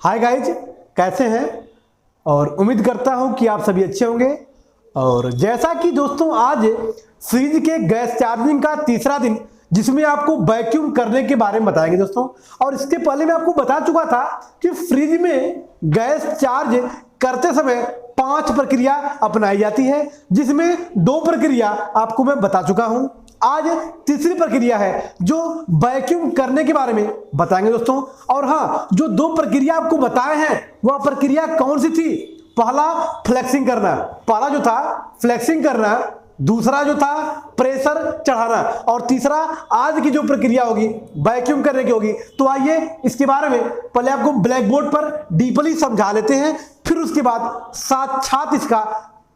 Hi guys, कैसे हैं? और उम्मीद करता हूं कि आप सभी अच्छे होंगे। और जैसा कि दोस्तों आज फ्रिज के गैस चार्जिंग का तीसरा दिन, जिसमें आपको वैक्यूम करने के बारे में बताएंगे दोस्तों। और इसके पहले मैं आपको बता चुका था कि फ्रिज में गैस चार्ज करते समय 5 प्रक्रिया अपनाई जाती है, जिसमें 2 प्रक्रिया आपको मैं बता चुका हूं। आज तीसरी प्रक्रिया है जो वैक्यूम करने के बारे में बताएंगे दोस्तों। और हाँ, जो 2 प्रक्रिया आपको बताए हैं वह प्रक्रिया कौन सी थी? पहला फ्लेक्सिंग करना, पहला जो था फ्लेक्सिंग करना, दूसरा जो था प्रेशर चढ़ाना, और तीसरा आज की जो प्रक्रिया होगी वैक्यूम करने की होगी। तो आइए इसके बारे में पहले आपको ब्लैक बोर्ड पर डीपली समझा लेते हैं, फिर उसके बाद साक्षात इसका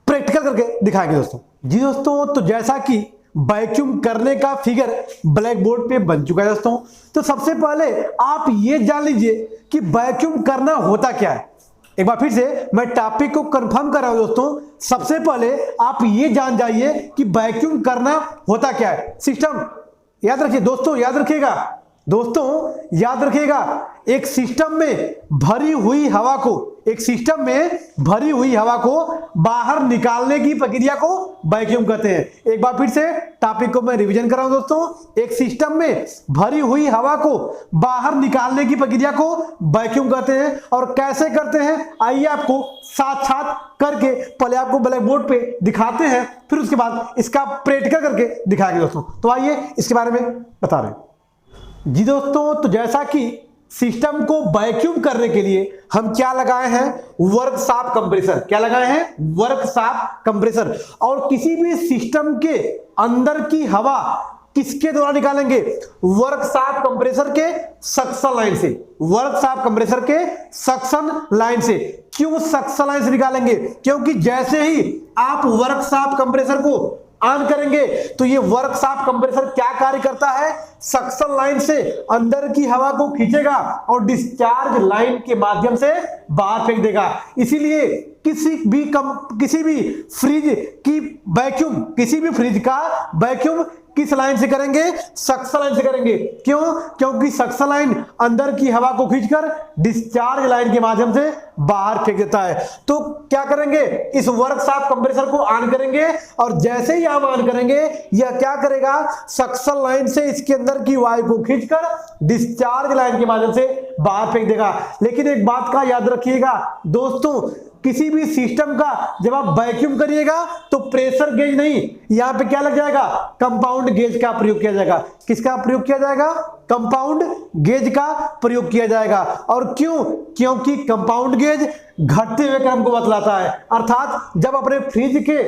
प्रैक्टिकल करके दिखाएंगे दोस्तों। जी दोस्तों, तो जैसा कि वैक्यूम करने का फिगर ब्लैक बोर्ड पे बन चुका है दोस्तों। तो सबसे पहले आप ये जान लीजिए कि वैक्यूम करना होता क्या है। एक बार फिर से मैं टॉपिक को कंफर्म कर रहा हूं दोस्तों। सबसे पहले आप ये जान जाइए कि वैक्यूम करना होता क्या है। सिस्टम याद रखिए दोस्तों, याद रखिएगा दोस्तों, याद रखिएगा। एक सिस्टम में भरी हुई हवा को, एक सिस्टम में भरी हुई हवा को बाहर निकालने की प्रक्रिया को वैक्यूम कहते हैं। एक बार फिर से टॉपिक को मैं रिवीजन कर रहा हूं दोस्तों। एक सिस्टम में भरी हुई हवा को बाहर निकालने की प्रक्रिया को वैक्यूम कहते हैं। और कैसे करते हैं आइए आपको साथ साथ करके पहले आपको ब्लैक बोर्ड पे दिखाते हैं, फिर उसके बाद इसका प्रैक्टिकल करके दिखाएंगे दोस्तों। तो आइए इसके बारे में बता रहे हैं। जी दोस्तों, तो जैसा कि सिस्टम को वैक्यूम करने के लिए हम क्या लगाए हैं? Workshop compressor. क्या लगाए हैं? Workshop compressor. और किसी भी सिस्टम के अंदर की हवा किसके द्वारा निकालेंगे? वर्कशॉप कंप्रेसर के सक्शन लाइन से। वर्कशॉप कंप्रेसर के सक्शन लाइन से। क्यों सक्शन लाइन से निकालेंगे? क्योंकि जैसे ही आप वर्कशॉप कंप्रेसर को ऑन करेंगे तो ये वर्कशॉप कंप्रेसर क्या कार्य करता है? सक्शन लाइन से अंदर की हवा को खींचेगा और डिस्चार्ज लाइन के माध्यम से बाहर फेंक देगा। इसीलिए किसी भी फ्रिज की वैक्यूम, किसी भी फ्रिज का वैक्यूम किस लाइन से करेंगे? सक्शन लाइन से करेंगे। क्यों? क्योंकि सक्शन लाइन अंदर की हवा को खींचकर डिस्चार्ज लाइन के माध्यम से बाहर फेंक देता है। तो क्या करेंगे? इस वर्कशॉप कंप्रेसर को ऑन करेंगे और जैसे ही हम ऑन करेंगे यह क्या करेगा? सक्शन लाइन से इसके अंदर की वायु को खींचकर डिस्चार्ज लाइन के माध्यम से बाहर फेंक देगा। लेकिन एक बात का याद रखिएगा दोस्तों, किसी भी सिस्टम का जब आप वैक्यूम करिएगा तो प्रेशर गेज नहीं, यहां पे क्या लग जाएगा? कंपाउंड गेज का प्रयोग किया जाएगा। किसका प्रयोग किया जाएगा? कंपाउंड गेज का प्रयोग किया जाएगा। और क्यों? क्योंकि कंपाउंड गेज घटते हुए क्रम को बतलाता है। अर्थात जब अपने फ्रिज के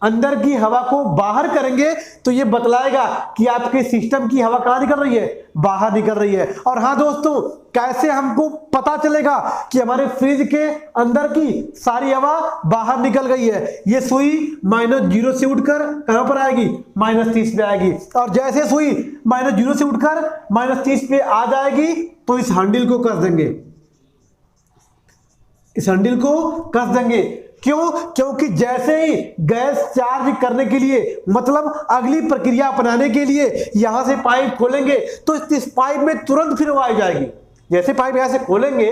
अंदर की हवा को बाहर करेंगे तो यह बतलाएगा कि आपके सिस्टम की हवा कहां निकल रही है? बाहर निकल रही है। और हां दोस्तों, कैसे हमको पता चलेगा कि हमारे फ्रिज के अंदर की सारी हवा बाहर निकल गई है? ये सुई -0 से उठकर कहां पर आएगी? -30 पे आएगी। और जैसे सुई -0 से उठकर -30 पे आ जाएगी तो इस हैंडल को कस देंगे, इस हैंडल को कस देंगे। क्यों? क्योंकि जैसे ही गैस चार्ज करने के लिए, मतलब अगली प्रक्रिया अपनाने के लिए यहां से पाइप खोलेंगे तो इस पाइप में तुरंत फिर हवा आ जाएगी। जैसे पाइप यहां से खोलेंगे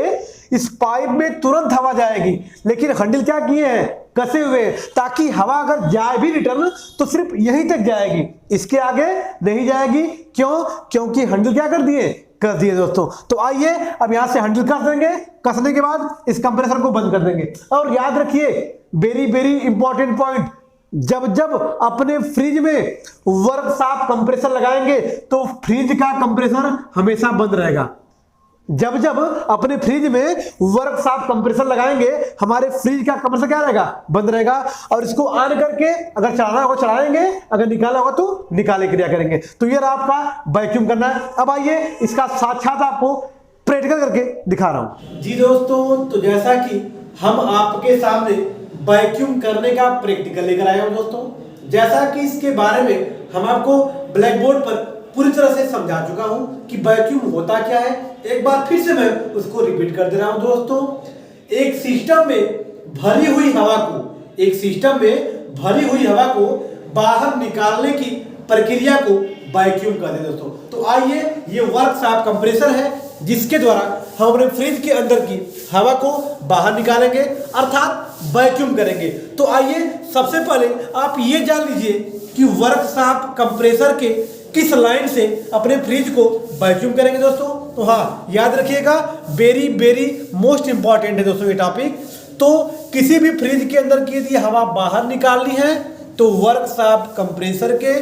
इस पाइप में तुरंत हवा जाएगी। लेकिन हैंडल क्या किए हैं? कसे हुए, ताकि हवा अगर जाए भी रिटर्न तो सिर्फ यहीं तक जाएगी, इसके आगे नहीं जाएगी। क्यों? क्योंकि हैंडल क्या कर दिए? कस दिए दोस्तों। तो आइए अब यहां से हैंडल कस देंगे। कसने के बाद इस कंप्रेसर को बंद कर देंगे। और याद रखिए, वेरी वेरी इंपॉर्टेंट पॉइंट, जब जब अपने फ्रिज में वर्कशॉप कंप्रेसर लगाएंगे तो फ्रिज का कंप्रेसर हमेशा बंद रहेगा। जब जब अपने फ्रिज में वर्कशॉप कंप्रेसर लगाएंगे हमारे फ्रिज का कंप्रेसर क्या रहेगा? बंद रहेगा। और इसको ऑन करके अगर चलाना होगा चलाएंगे, अगर निकालना होगा तो निकाले क्रिया करेंगे। तो ये आपका वैक्यूम करना है। अब आइए इसका साक्षात आपको प्रैक्टिकल करके दिखा रहा हूं। जी दोस्तों, तो जैसा कि हम आपके सामने वैक्यूम करने का प्रैक्टिकल लेकर आए हैं दोस्तों। जैसा कि इसके बारे में हम आपको ब्लैक बोर्ड पर पूरी तरह से समझा चुका हूं कि वैक्यूम होता क्या है। एक बार फिर से मैं उसको रिपीट कर दे रहा हूं दोस्तों। एक सिस्टम में भरी हुई हवा को, एक सिस्टम में भरी हुई हवा को बाहर निकालने की प्रक्रिया को वैक्यूम कहते हैं दोस्तों। तो आइए, ये वर्कशॉप कंप्रेसर है, जिसके द्वारा हम अपने फ्रिज के अंदर की हवा को बाहर निकालेंगे, अर्थात वैक्यूम करेंगे। तो आइए सबसे पहले आप ये जान लीजिए कि वर्कशॉप कंप्रेसर के किस लाइन से अपने फ्रिज को वैक्यूम करेंगे दोस्तों। तो हाँ, याद रखिएगा, वेरी वेरी मोस्ट इंपॉर्टेंट है दोस्तों ये टॉपिक। तो किसी भी फ्रिज के अंदर की यदि हवा बाहर निकालनी है तो वर्कशॉप कंप्रेसर के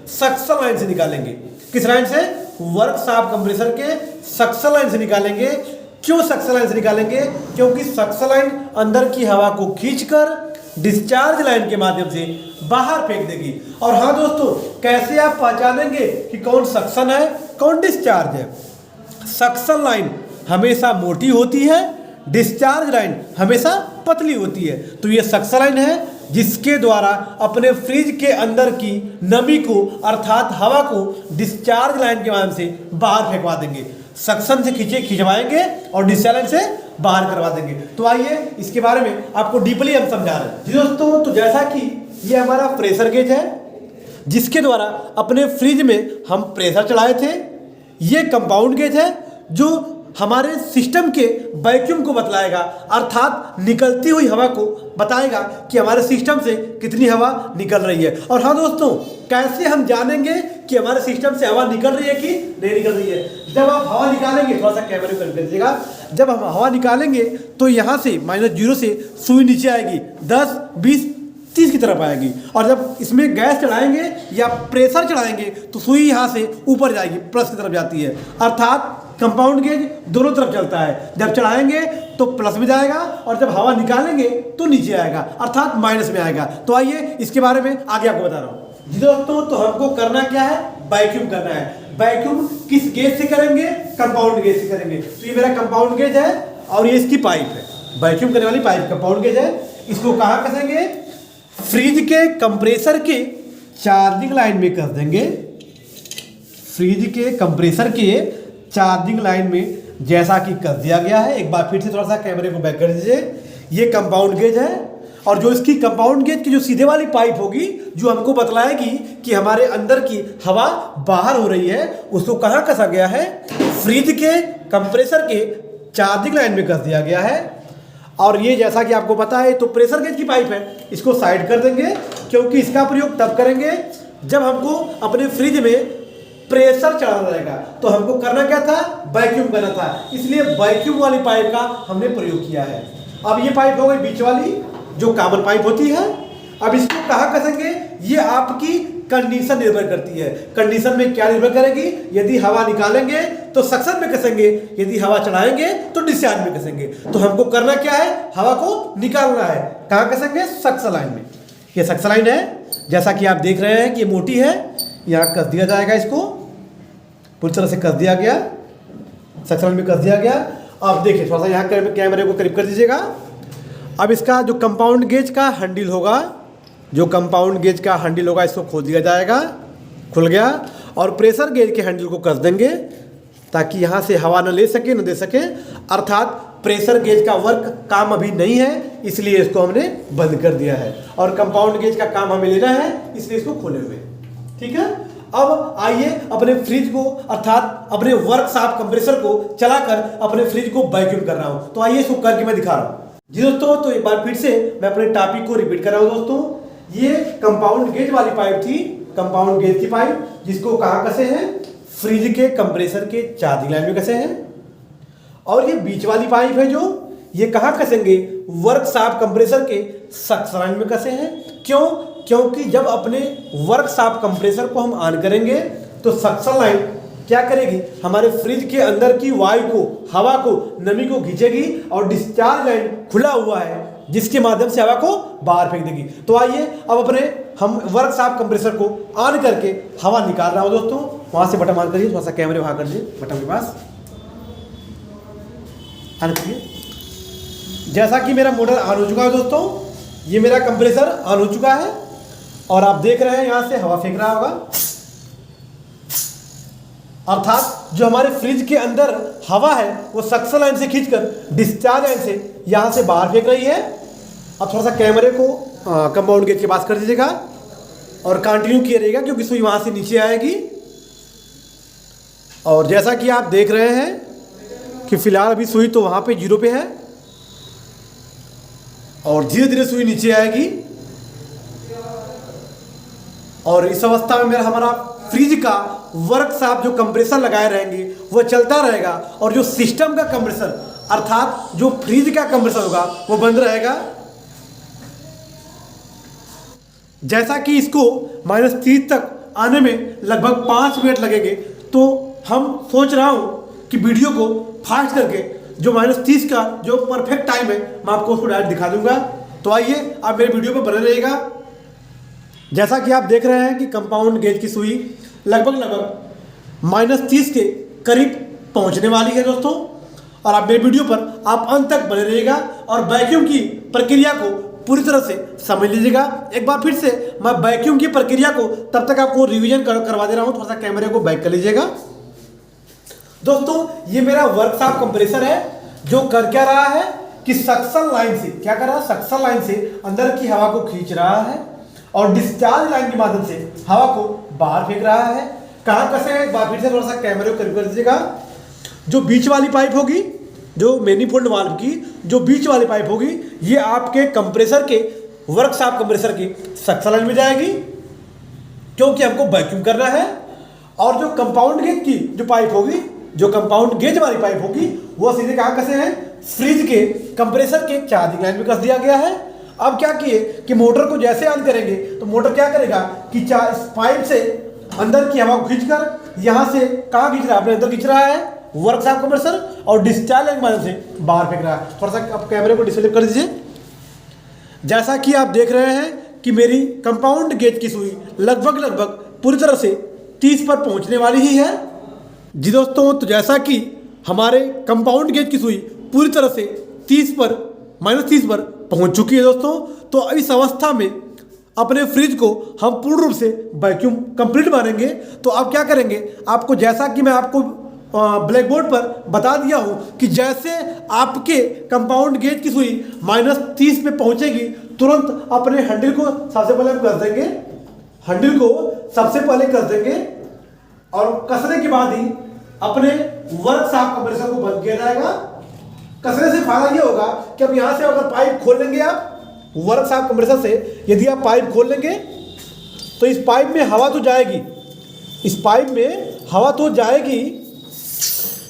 सक्शन लाइन से निकालेंगे। किस लाइन से? वर्कशॉप कंप्रेसर के सक्शन लाइन से निकालेंगे। क्यों सक्शन लाइन से निकालेंगे? क्योंकि सक्शन लाइन अंदर की हवा को खींचकर डिस्चार्ज लाइन के माध्यम से बाहर फेंक देगी। और हाँ दोस्तों, कैसे आप पहचानेंगे कि कौन सक्शन है कौन डिस्चार्ज है? सक्शन लाइन हमेशा मोटी होती है, डिस्चार्ज लाइन हमेशा पतली होती है। तो ये सक्शन लाइन है जिसके द्वारा अपने फ्रिज के अंदर की नमी को अर्थात हवा को डिस्चार्ज लाइन के माध्यम से बाहर फेंकवा देंगे। सक्शन से खिंचवाएंगे और डिस्चार्ज लाइन से बाहर करवा देंगे। तो आइए इसके बारे में आपको डीपली हम समझा रहे हैं जी दोस्तों। तो जैसा कि ये हमारा प्रेशर गेज है जिसके द्वारा अपने फ्रिज में हम प्रेशर चढ़ाए थे। ये कंपाउंड गेज है जो हमारे सिस्टम के वैक्यूम को बतलाएगा, अर्थात निकलती हुई हवा को बताएगा कि हमारे सिस्टम से कितनी हवा निकल रही है। और हाँ दोस्तों, कैसे हम जानेंगे कि हमारे सिस्टम से हवा निकल रही है कि नहीं निकल रही है? जब आप हवा निकालेंगे, थोड़ा सा कैमरे को कर दीजिएगा, जब हम हवा निकालेंगे तो यहाँ से -0 से सुई नीचे आएगी, 10, 20, 30 की तरफ आएगी। और जब इसमें गैस चढ़ाएंगे या प्रेशर चढ़ाएंगे तो सुई यहाँ से ऊपर जाएगी, प्लस की तरफ जाती है। अर्थात कंपाउंड गेज दोनों तरफ चलता है, जब चढ़ाएंगे तो प्लस में जाएगा और जब हवा निकालेंगे तो नीचे आएगा, अर्थात माइनस में आएगा। तो आइए इसके बारे में आगे आपको बता रहा हूँ जी दोस्तों। तो हमको करना क्या है? वैक्यूम करना है। वैक्यूम किस गेज से करेंगे? कंपाउंड गेज से करेंगे। तो ये मेरा कंपाउंड गेज है और ये इसकी पाइप है, वैक्यूम करने वाली पाइप कंपाउंड गेज है। इसको कहाँ कसेंगे? फ्रिज के कंप्रेसर के चार्जिंग लाइन में कस देंगे। फ्रिज के कंप्रेसर के चार्जिंग लाइन में जैसा कि कर दिया गया है। एक बार फिर से थोड़ा सा कैमरे को बैक कर दीजिए। ये कंपाउंड गेज है और जो इसकी कंपाउंड गेज की जो सीधे वाली पाइप होगी जो हमको बतलाएगी कि हमारे अंदर की हवा बाहर हो रही है, उसको कहाँ कसा गया है? फ्रिज के कंप्रेसर के चार्जिंग लाइन में कस दिया गया है। और ये जैसा कि आपको पता है तो प्रेशर गेज की पाइप है, इसको साइड कर देंगे क्योंकि इसका प्रयोग तब करेंगे जब हमको अपने फ्रिज में प्रेशर चढ़ाना रहेगा। तो हमको करना क्या था? वैक्यूम करना था, इसलिए वैक्यूम वाली पाइप का हमने प्रयोग किया है। अब ये पाइप हो गई बीच वाली जो कॉमन पाइप होती है। अब इसको कहाँ कसेंगे? ये आपकी कंडीशन निर्भर करती है। कंडीशन में क्या निर्भर करेगी? यदि हवा निकालेंगे तो सक्शन में कसेंगे, यदि हवा चढ़ाएंगे तो डिस्चार्ज में कसेंगे। तो हमको करना क्या है? हवा को निकालना है। कहाँ कसेंगे? सक्शन लाइन में। ये सक्शन लाइन है, जैसा कि आप देख रहे हैं कि ये मोटी है, यहाँ कस दिया जाएगा। इसको पूरी तरह से कस दिया गया, सक्शन लाइन में कस दिया गया। अब देखिए थोड़ा सा यहाँ कैमरे को करीब कर दीजिएगा। अब इसका जो कंपाउंड गेज का हैंडल होगा, जो कंपाउंड गेज का हैंडल होगा इसको खोल दिया जाएगा, खुल गया। और प्रेशर गेज के हैंडल को कस देंगे ताकि यहाँ से हवा न ले सके न दे सके, अर्थात प्रेशर गेज का वर्क काम अभी नहीं है इसलिए इसको हमने बंद कर दिया है और कंपाउंड गेज का काम हमें लेना है इसलिए इसको खोले हुए। ठीक है, अब आइए अपने फ्रिज को अर्थात अपने वर्कशॉप कंप्रेसर को चलाकर अपने फ्रिज को वैक्यूम कर रहा हूँ। तो आइए इसको करके मैं दिखा रहा हूँ जी दोस्तों। तो एक बार फिर से मैं अपने टॉपिक को रिपीट कर रहा हूँ दोस्तों। ये कंपाउंड गेज वाली पाइप थी, कंपाउंड गेज की पाइप, जिसको कहाँ कसे हैं? फ्रिज के कंप्रेसर के चार्जिंग लाइन में कसे हैं। और ये बीच वाली पाइप है जो ये कहाँ कसेंगे? वर्कशॉप कंप्रेसर के सक्शन लाइन में कसे हैं। क्यों? क्योंकि जब अपने वर्कशॉप कंप्रेसर को हम ऑन करेंगे तो सक्शन लाइन क्या करेगी? हमारे फ्रिज के अंदर की वायु को, हवा को, नमी को खींचेगी और डिस्चार्ज लाइन खुला हुआ है जिसके माध्यम से हवा को बाहर फेंक देगी। तो आइए अब अपने हम वर्कशॉप कंप्रेसर को ऑन करके हवा निकाल रहा हूँ दोस्तों। वहाँ से बटन ऑन करिए, थोड़ा सा कैमरे वहाँ कर दीजिए बटन के पास, ऑन करिए। जैसा कि मेरा मोटर ऑन हो चुका है दोस्तों, ये मेरा कंप्रेसर ऑन हो चुका है और आप देख रहे हैं यहाँ से हवा फेंक रहा होगा, अर्थात जो हमारे फ्रिज के अंदर हवा है वो सक्शन लाइन से खींचकर डिस्चार्ज लाइन से यहाँ से बाहर फेंक रही है। अब थोड़ा सा कैमरे को कंपाउंड गेज के पास कर दीजिएगा और कंटिन्यू किया रहेगा क्योंकि सुई वहाँ से नीचे आएगी। और जैसा कि आप देख रहे हैं कि फिलहाल अभी सुई तो वहाँ पे 0 पे है और धीरे धीरे सुई नीचे आएगी और इस अवस्था में मेरा हमारा फ्रिज का वर्कशॉप जो कंप्रेसर लगाए रहेंगे वो चलता रहेगा और जो सिस्टम का कंप्रेसर अर्थात जो फ्रिज का कंप्रेसर होगा वो बंद रहेगा। जैसा कि इसको -30 तक आने में लगभग 5 मिनट लगेंगे, तो हम सोच रहा हूं कि वीडियो को फास्ट करके जो -30 का जो परफेक्ट टाइम है मैं आपको उसको डायरेक्ट दिखा दूंगा। तो आइए आप मेरे वीडियो पर बने रहिएगा। जैसा कि आप देख रहे हैं कि कंपाउंड गेज की सुई लगभग -30 के करीब पहुंचने वाली है दोस्तों, और आप मेरे वीडियो पर आप अंत तक बने रहिएगा और वैक्यूम की प्रक्रिया को पूरी तरह से समझ लीजिएगा। एक बार फिर से मैं वैक्यूम की प्रक्रिया को तब तक आपको रिवीजन करवा दे रहा हूं। थोड़ा सा कैमरे को बैक कर लीजिएगा। दोस्तों ये मेरा वर्कशॉप कंप्रेसर है जो कर क्या रहा है कि सक्शन लाइन से क्या कर रहा है, सक्शन लाइन से अंदर की हवा को खींच रहा है और डिस्चार्ज लाइन के माध्यम से हवा को बाहर फेंक रहा है। कहाँ कसे है, एक बार फिर से थोड़ा सा कैमरे को करीब कर दीजिएगा। जो बीच वाली पाइप होगी, जो मैनिफोल्ड वाल्व की जो बीच वाली पाइप होगी, ये आपके कंप्रेसर के वर्कशॉप कंप्रेसर की सक्शन लाइन में जाएगी क्योंकि हमको वैक्यूम करना है। और जो कंपाउंड गेज की जो पाइप होगी, जो कंपाउंड गेज वाली पाइप होगी, वो सीधे कहाँ कसे हैं, फ्रिज के कंप्रेसर के चार्जिंग लाइन में कस दिया गया है। अब क्या किए कि मोटर को जैसे ऑन करेंगे तो मोटर क्या करेगा कि इस पाइप से अंदर की हवा को खींचकर यहां से कहाँ खींच रहा है, अपने अंदर खींच रहा है वर्कशॉप कंप्रेसर और डिस्चार्ज लाइन के माध्यम से बाहर फेंक रहा है। थोड़ा सा आप कैमरे को डिस्प्ले कर दीजिए। जैसा कि आप देख रहे हैं कि मेरी कंपाउंड गेज की सुई लगभग पूरी तरह से 30 पर पहुंचने वाली ही है। जी दोस्तों, तो जैसा कि हमारे कंपाउंड गेज की सुई पूरी तरह से -30 पर पहुंच चुकी है दोस्तों। तो इस अवस्था में अपने फ्रिज को हम पूर्ण रूप से वैक्यूम कंप्लीट मानेंगे। तो आप क्या करेंगे, आपको जैसा कि मैं आपको ब्लैक बोर्ड पर बता दिया हूं कि जैसे आपके कंपाउंड गेज की सुई -30 पे पहुंचेगी, तुरंत अपने हैंडल को सबसे पहले हम कर देंगे, हैंडल को सबसे पहले कर देंगे और कसने के बाद ही अपने वर्कशॉप कंप्रेसर को बंद किया जाएगा। कसने से फायदा ये होगा कि अब यहां से अगर पाइप खोल लेंगे आप वर्कशॉप कंप्रेसर से, यदि आप पाइप खोल लेंगे तो इस पाइप में हवा तो जाएगी, इस पाइप में हवा तो जाएगी,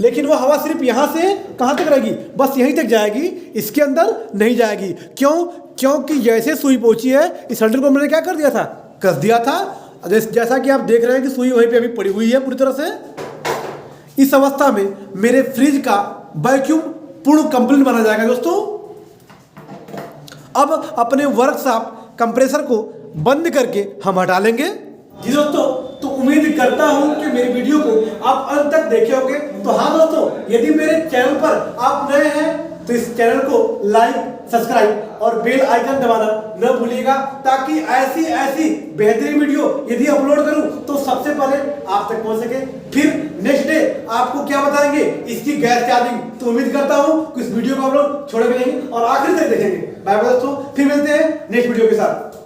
लेकिन वो हवा सिर्फ यहां से कहां तक रहेगी, बस यहीं तक जाएगी, इसके अंदर नहीं जाएगी। क्यों? क्योंकि जैसे सुई पहुंची है इस हैंडल को मैंने क्या कर दिया था, कस दिया था। जैसा कि आप देख रहे हैं कि सुई वहीं पे अभी पड़ी हुई है पूरी तरह से। इस अवस्था में मेरे फ्रिज का वैक्यूम पूर्ण कंप्लीट माना जाएगा दोस्तों। अब अपने वर्कशॉप कंप्रेसर को बंद करके हम हटा लेंगे। जी दोस्तों, तो उम्मीद करता हूं कि मेरी वीडियो को आप अंत तक देखे होंगे। तो हाँ दोस्तों, यदि मेरे चैनल पर आप नए हैं तो इस चैनल को लाइक, सब्सक्राइब और बेल आइकन दबाना न भूलिएगा, ताकि ऐसी बेहतरीन वीडियो यदि अपलोड करूं तो सबसे पहले आप तक पहुंच सके। फिर नेक्स्ट डे आपको क्या बताएंगे, इसकी गैस चार्जिंग। तो उम्मीद करता हूं कि इस वीडियो को आप लोग छोड़ेंगे नहीं और आखिर तक देखेंगे। बाय बाय दोस्तों, फिर मिलते हैं नेक्स्ट वीडियो के साथ।